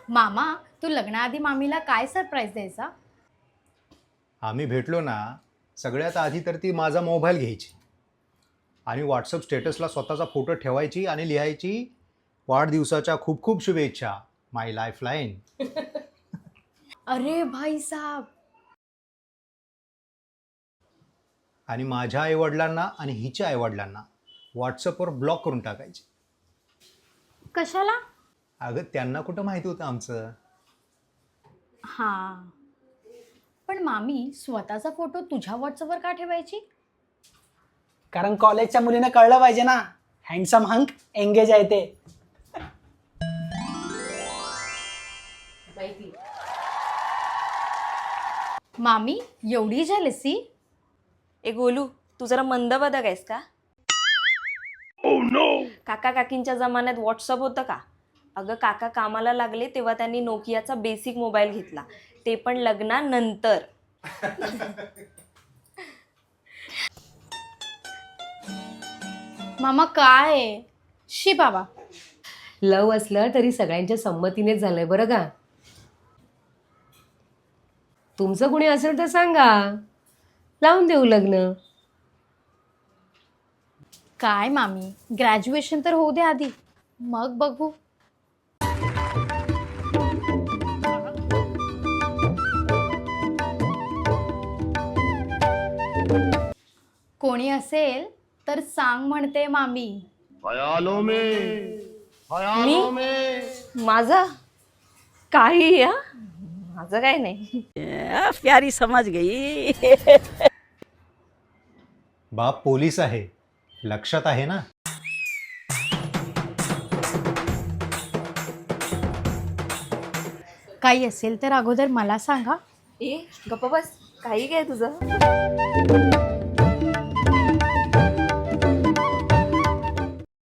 मामा, तू लग्नाआधी मामीला काय सरप्राईज द्यायचा? आम्ही भेटलो ना, सगळ्यात आधी तर ती माझा मोबाईल घ्यायची आणि व्हॉट्सअप स्टेटसला स्वतःचा फोटो ठेवायची आणि लिहायची, वाढदिवसाच्या खूप खूप शुभेच्छा, माय लाईफलाईन. अरे भाई साहब. आणि माझ्या आईवडिलांना आणि हिच्या आईवडिलांना व्हॉट्सअपवर ब्लॉक करून टाकायची. कशाला? अगं त्यांना कुठं माहिती होतं आमचं. हां. पण मामी स्वतःचा फोटो तुझ्या व्हॉट्सअपवर का ठेवायची? कारण कॉलेजच्या मुलीने कळलं पाहिजे ना, हँडसम हंक एंगेज आहे ते. मामी एवढी जेलसी? ए गोलू, तू जरा मंद बदक आहेस का? काका काकींच्या जमान्यात व्हॉट्सअप होतं का? अगं काका कामाला लागले तेव्हा त्यांनी नोकियाचा बेसिक मोबाईल घेतला, ते पण लग्नानंतर. मामा काय आहे? शी बाबा. लव असलं तरी सगळ्यांच्या संमतीनेच झालंय बरं का. तुमचं कुणी असेल तर सांगा, लावून देऊ लग्न. काय मामी, ग्रॅज्युएशन तर होऊ दे आधी, मग बघू. कोणी असेल तर सांग म्हणते मामी. मी माझा काही या माझं काही नाही. प्यारी समझ गई. बाप पोलीस आहे, लक्षात आहे ना. काही असेल तर अगोदर मला सांगा. ए गप्प बस, काही काय तुझं.